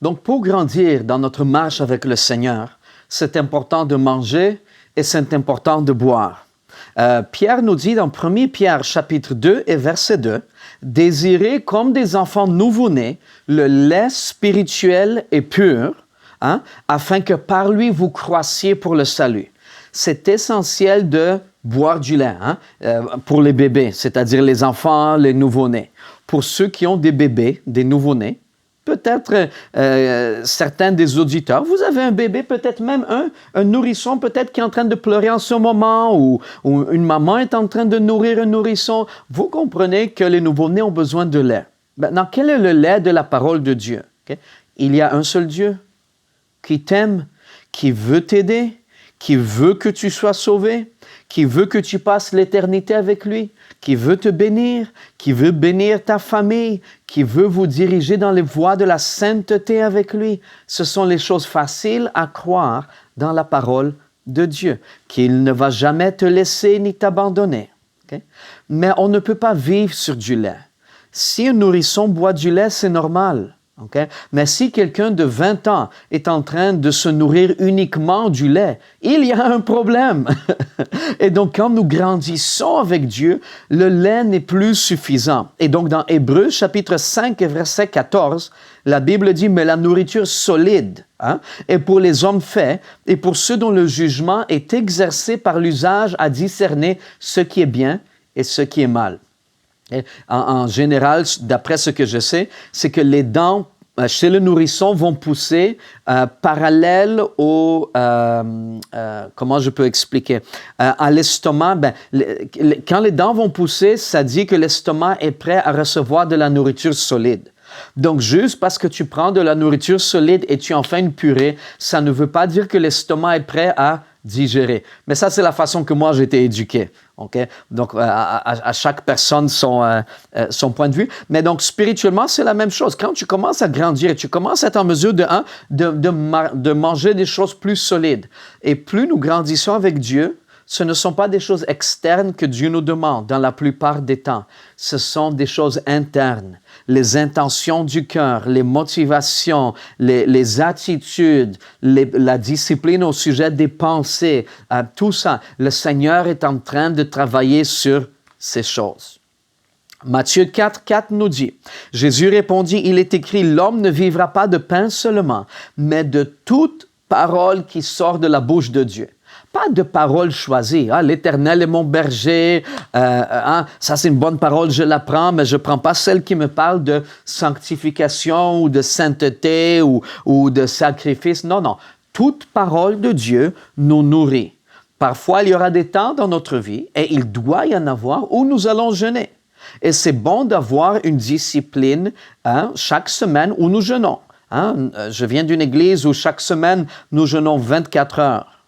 Donc, pour grandir dans notre marche avec le Seigneur, c'est important de manger et c'est important de boire. Pierre nous dit dans 1 Pierre chapitre 2 et verset 2, « Désirez comme des enfants nouveau-nés le lait spirituel et pur, afin que par lui vous croissiez pour le salut. » C'est essentiel de boire du lait pour les bébés, c'est-à-dire les enfants, les nouveau-nés. Pour ceux qui ont des bébés, des nouveau-nés, peut-être certains des auditeurs, vous avez un bébé, peut-être même un nourrisson, peut-être qui est en train de pleurer en ce moment, ou une maman est en train de nourrir un nourrisson. Vous comprenez que les nouveau-nés ont besoin de lait. Maintenant, quel est le lait de la parole de Dieu? Okay? Il y a un seul Dieu qui t'aime, qui veut t'aider, qui veut que tu sois sauvé, qui veut que tu passes l'éternité avec lui, qui veut te bénir, qui veut bénir ta famille, qui veut vous diriger dans les voies de la sainteté avec lui. Ce sont les choses faciles à croire dans la parole de Dieu, qu'il ne va jamais te laisser ni t'abandonner. Okay? Mais on ne peut pas vivre sur du lait. Si un nourrisson boit du lait, c'est normal. Okay? Mais si quelqu'un de 20 ans est en train de se nourrir uniquement du lait, il y a un problème. Et donc, quand nous grandissons avec Dieu, le lait n'est plus suffisant. Et donc, dans Hébreux, chapitre 5, verset 14, la Bible dit « Mais la nourriture solide est pour les hommes faits et pour ceux dont le jugement est exercé par l'usage à discerner ce qui est bien et ce qui est mal. » En général, d'après ce que je sais, c'est que les dents chez le nourrisson vont pousser parallèle au... comment je peux expliquer? À l'estomac, quand les dents vont pousser, ça dit que l'estomac est prêt à recevoir de la nourriture solide. Donc, juste parce que tu prends de la nourriture solide et tu en fais une purée, ça ne veut pas dire que l'estomac est prêt à digérer. Mais ça, c'est la façon que moi, j'ai été éduqué. Okay? Donc, à chaque personne son point de vue. Mais donc, spirituellement, c'est la même chose. Quand tu commences à grandir et tu commences à être en mesure de manger des choses plus solides, et plus nous grandissons avec Dieu, ce ne sont pas des choses externes que Dieu nous demande dans la plupart des temps. Ce sont des choses internes. Les intentions du cœur, les motivations, les attitudes, la discipline au sujet des pensées, tout ça. Le Seigneur est en train de travailler sur ces choses. Matthieu 4, 4 nous dit, Jésus répondit, « Il est écrit, l'homme ne vivra pas de pain seulement, mais de toute parole qui sort de la bouche de Dieu. » Pas de parole choisie. L'Éternel est mon berger. Ça, c'est une bonne parole, je la prends, mais je ne prends pas celle qui me parle de sanctification ou de sainteté ou de sacrifice. Non, non. Toute parole de Dieu nous nourrit. Parfois, il y aura des temps dans notre vie, et il doit y en avoir, où nous allons jeûner. Et c'est bon d'avoir une discipline chaque semaine où nous jeûnons. Je viens d'une église où chaque semaine, nous jeûnons 24 heures.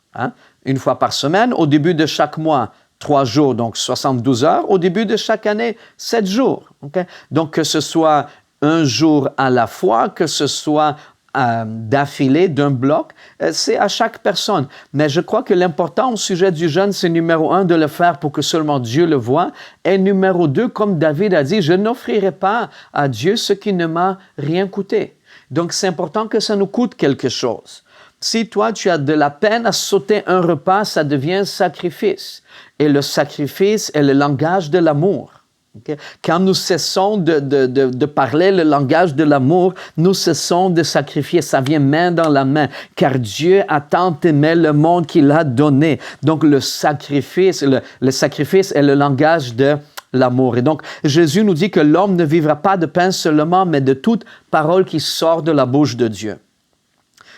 Une fois par semaine, au début de chaque mois, 3 jours, donc 72 heures. Au début de chaque année, 7 jours. Okay? Donc, que ce soit un jour à la fois, que ce soit d'affilée, d'un bloc, c'est à chaque personne. Mais je crois que l'important au sujet du jeûne, c'est numéro 1, de le faire pour que seulement Dieu le voie. Et numéro 2, comme David a dit, je n'offrirai pas à Dieu ce qui ne m'a rien coûté. Donc, c'est important que ça nous coûte quelque chose. Si toi, tu as de la peine à sauter un repas, ça devient un sacrifice. Et le sacrifice est le langage de l'amour. Okay? Quand nous cessons de parler le langage de l'amour, nous cessons de sacrifier. Ça vient main dans la main. Car Dieu a tant aimé le monde qu'il a donné. Donc, le sacrifice est le langage de l'amour. Et donc, Jésus nous dit que l'homme ne vivra pas de pain seulement, mais de toute parole qui sort de la bouche de Dieu.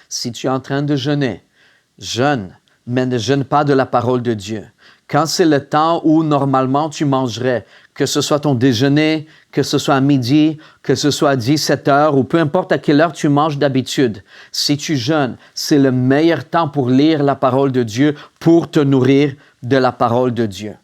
Si tu es en train de jeûner, jeûne, mais ne jeûne pas de la parole de Dieu. Quand c'est le temps où normalement tu mangerais, que ce soit ton déjeuner, que ce soit à midi, que ce soit à 17 heures ou peu importe à quelle heure tu manges d'habitude, si tu jeûnes, c'est le meilleur temps pour lire la parole de Dieu, pour te nourrir de la parole de Dieu.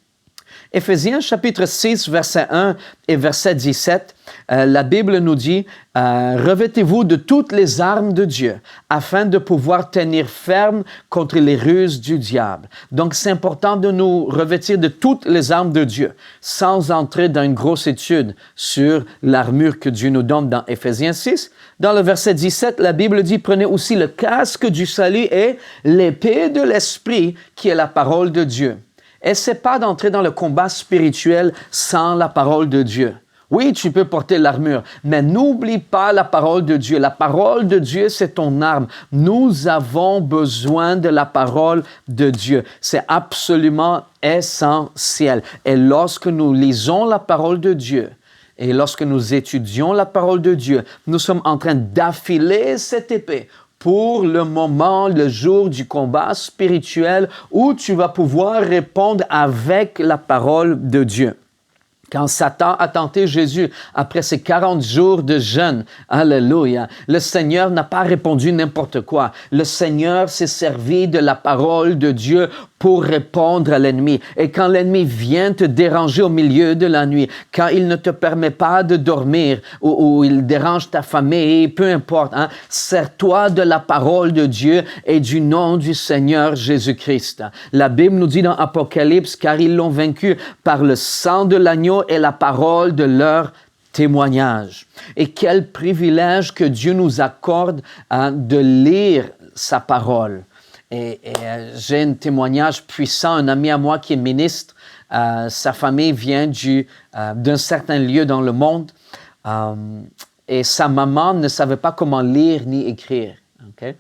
Éphésiens chapitre 6, verset 1 et verset 17 La Bible nous dit, revêtez-vous de toutes les armes de Dieu afin de pouvoir tenir ferme contre les ruses du diable. Donc, c'est important de nous revêtir de toutes les armes de Dieu sans entrer dans une grosse étude sur l'armure que Dieu nous donne dans Éphésiens 6. Dans le verset 17, la Bible dit, prenez aussi le casque du salut et l'épée de l'esprit qui est la parole de Dieu. Essaie pas d'entrer dans le combat spirituel sans la parole de Dieu. Oui, tu peux porter l'armure, mais n'oublie pas la parole de Dieu. La parole de Dieu, c'est ton arme. Nous avons besoin de la parole de Dieu. C'est absolument essentiel. Et lorsque nous lisons la parole de Dieu, et lorsque nous étudions la parole de Dieu, nous sommes en train d'affiler cette épée pour le moment, le jour du combat spirituel où tu vas pouvoir répondre avec la parole de Dieu. Quand Satan a tenté Jésus après ses 40 jours de jeûne, alléluia, le Seigneur n'a pas répondu n'importe quoi. Le Seigneur s'est servi de la parole de Dieu pour répondre à l'ennemi. Et quand l'ennemi vient te déranger au milieu de la nuit, quand il ne te permet pas de dormir ou il dérange ta famille, peu importe, sers-toi de la parole de Dieu et du nom du Seigneur Jésus-Christ. La Bible nous dit dans Apocalypse, car ils l'ont vaincu par le sang de l'agneau et la parole de leur témoignage. Et quel privilège que Dieu nous accorde de lire sa parole. Et j'ai un témoignage puissant, un ami à moi qui est ministre, sa famille vient d'un certain lieu dans le monde et sa maman ne savait pas comment lire ni écrire. Okay?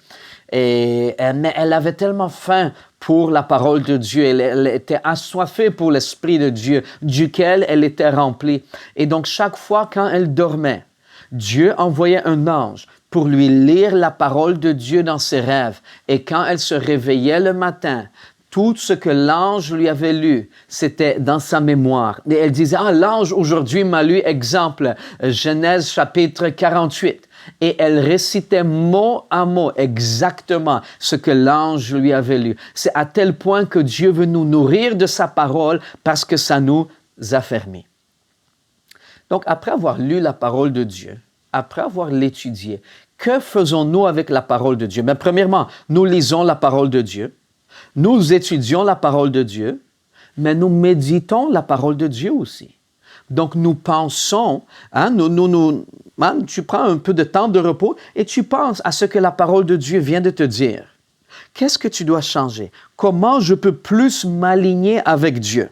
Mais elle avait tellement faim pour la parole de Dieu, elle était assoiffée pour l'Esprit de Dieu, duquel elle était remplie. Et donc chaque fois quand elle dormait, Dieu envoyait un ange pour lui lire la parole de Dieu dans ses rêves. Et quand elle se réveillait le matin, tout ce que l'ange lui avait lu, c'était dans sa mémoire. Et elle disait, l'ange aujourd'hui m'a lu, exemple, Genèse chapitre 48. Et elle récitait mot à mot exactement ce que l'ange lui avait lu. C'est à tel point que Dieu veut nous nourrir de sa parole parce que ça nous affermit. Donc, après avoir lu la parole de Dieu, après avoir l'étudiée, que faisons-nous avec la parole de Dieu? Premièrement, nous lisons la parole de Dieu, nous étudions la parole de Dieu, mais nous méditons la parole de Dieu aussi. Donc, nous pensons, tu prends un peu de temps de repos et tu penses à ce que la parole de Dieu vient de te dire. Qu'est-ce que tu dois changer? Comment je peux plus m'aligner avec Dieu?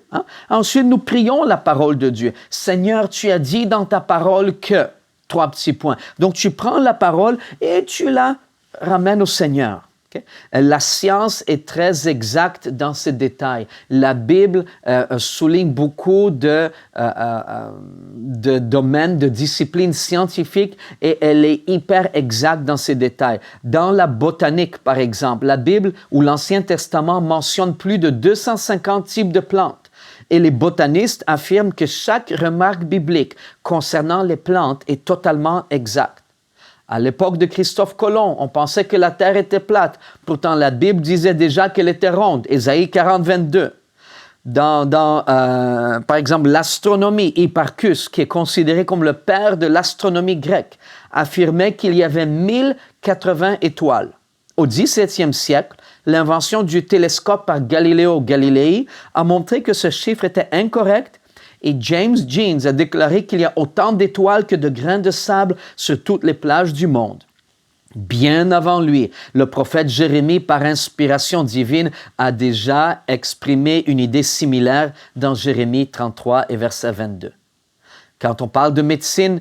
Ensuite, nous prions la parole de Dieu. Seigneur, tu as dit dans ta parole que... 3 petits points. Donc, tu prends la parole et tu la ramènes au Seigneur. Okay? La science est très exacte dans ses détails. La Bible souligne beaucoup de domaines, de disciplines scientifiques et elle est hyper exacte dans ses détails. Dans la botanique, par exemple, la Bible ou l'Ancien Testament mentionne plus de 250 types de plantes. Et les botanistes affirment que chaque remarque biblique concernant les plantes est totalement exacte. À l'époque de Christophe Colomb, on pensait que la Terre était plate. Pourtant, la Bible disait déjà qu'elle était ronde. Ésaïe 40, 22. Par exemple, l'astronomie, Hipparchus, qui est considéré comme le père de l'astronomie grecque, affirmait qu'il y avait 1080 étoiles. Au XVIIe siècle, l'invention du télescope par Galileo Galilei a montré que ce chiffre était incorrect et James Jeans a déclaré qu'il y a autant d'étoiles que de grains de sable sur toutes les plages du monde. Bien avant lui, le prophète Jérémie, par inspiration divine, a déjà exprimé une idée similaire dans Jérémie 33 et verset 22. Quand on parle de médecine,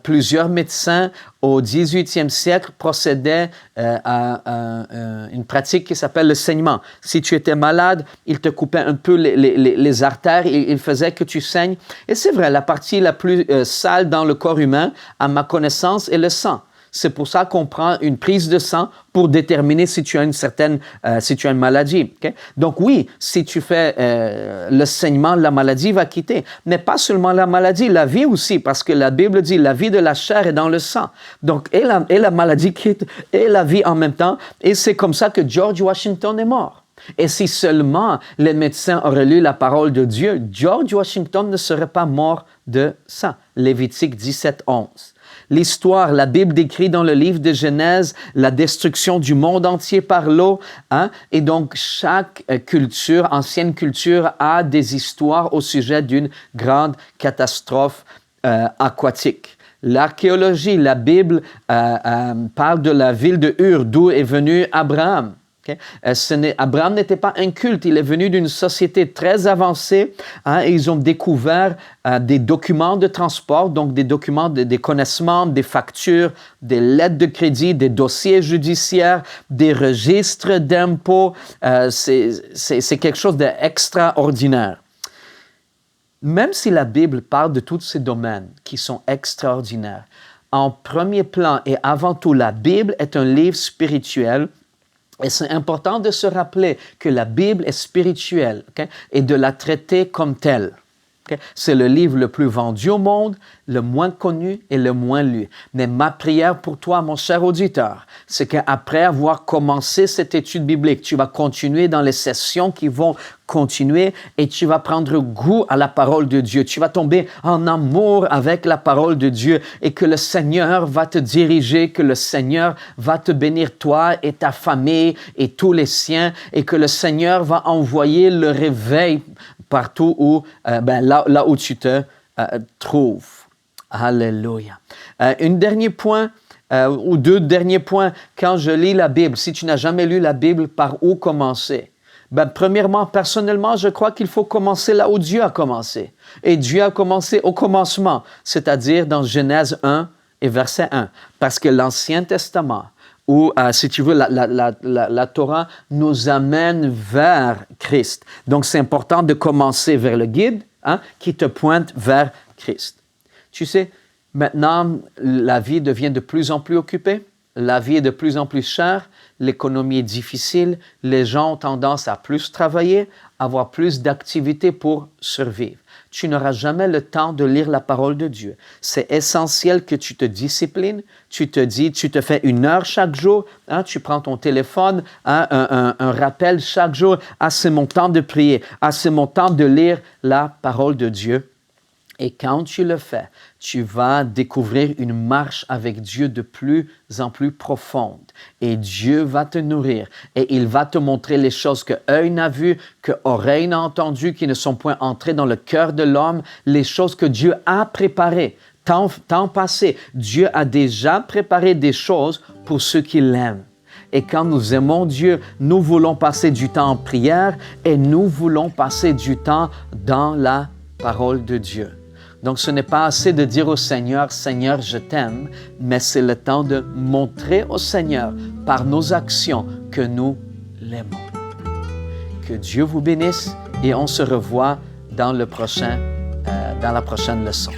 plusieurs médecins au 18e siècle procédaient à une pratique qui s'appelle le saignement. Si tu étais malade, ils te coupaient un peu les artères, ils faisaient que tu saignes. Et c'est vrai, la partie la plus sale dans le corps humain, à ma connaissance, est le sang. C'est pour ça qu'on prend une prise de sang pour déterminer si tu as une maladie. Okay? Donc oui, si tu fais le saignement, la maladie va quitter. Mais pas seulement la maladie, la vie aussi, parce que la Bible dit la vie de la chair est dans le sang. Donc et la maladie quitte et la vie en même temps. Et c'est comme ça que George Washington est mort. Et si seulement les médecins auraient lu la parole de Dieu, George Washington ne serait pas mort de ça. Lévitique 17, 11. L'histoire, la Bible décrit dans le livre de Genèse la destruction du monde entier par l'eau. Et donc, chaque culture, ancienne culture, a des histoires au sujet d'une grande catastrophe aquatique. L'archéologie, la Bible parle de la ville de Ur, d'où est venu Abraham. Okay? Abraham n'était pas un culte, il est venu d'une société très avancée et ils ont découvert des documents de transport, donc des documents, des connaissements, des factures, des lettres de crédit, des dossiers judiciaires, des registres d'impôts. C'est quelque chose d'extraordinaire. Même si la Bible parle de tous ces domaines qui sont extraordinaires, en premier plan et avant tout, la Bible est un livre spirituel. Et c'est important de se rappeler que la Bible est spirituelle, okay? Et de la traiter comme telle. Okay? C'est le livre le plus vendu au monde, le moins connu et le moins lu. Mais ma prière pour toi, mon cher auditeur, c'est qu'après avoir commencé cette étude biblique, tu vas continuer dans les sessions qui vont continuer et tu vas prendre goût à la parole de Dieu. Tu vas tomber en amour avec la parole de Dieu et que le Seigneur va te diriger, que le Seigneur va te bénir toi et ta famille et tous les siens et que le Seigneur va envoyer le réveil partout où, là où tu te trouves. Alléluia. Un dernier point ou deux derniers points. Quand je lis la Bible, si tu n'as jamais lu la Bible, par où commencer? Premièrement, personnellement, je crois qu'il faut commencer là où Dieu a commencé. Et Dieu a commencé au commencement, c'est-à-dire dans Genèse 1 et verset 1. Parce que l'Ancien Testament, ou si tu veux, la Torah nous amène vers Christ. Donc, c'est important de commencer vers le guide qui te pointe vers Christ. Tu sais, maintenant, la vie devient de plus en plus occupée. La vie est de plus en plus chère, l'économie est difficile, les gens ont tendance à plus travailler, avoir plus d'activités pour survivre. Tu n'auras jamais le temps de lire la parole de Dieu. C'est essentiel que tu te disciplines, tu te fais 1 heure chaque jour, tu prends ton téléphone, un rappel chaque jour, c'est mon temps de prier, c'est mon temps de lire la parole de Dieu. Et quand tu le fais, tu vas découvrir une marche avec Dieu de plus en plus profonde. Et Dieu va te nourrir. Et il va te montrer les choses que œil n'a vues, que oreille n'a entendues, qui ne sont point entrées dans le cœur de l'homme, les choses que Dieu a préparées. Temps passé, Dieu a déjà préparé des choses pour ceux qui l'aiment. Et quand nous aimons Dieu, nous voulons passer du temps en prière et nous voulons passer du temps dans la parole de Dieu. Donc, ce n'est pas assez de dire au Seigneur, « Seigneur, je t'aime », mais c'est le temps de montrer au Seigneur par nos actions que nous l'aimons. Que Dieu vous bénisse et on se revoit dans la prochaine leçon.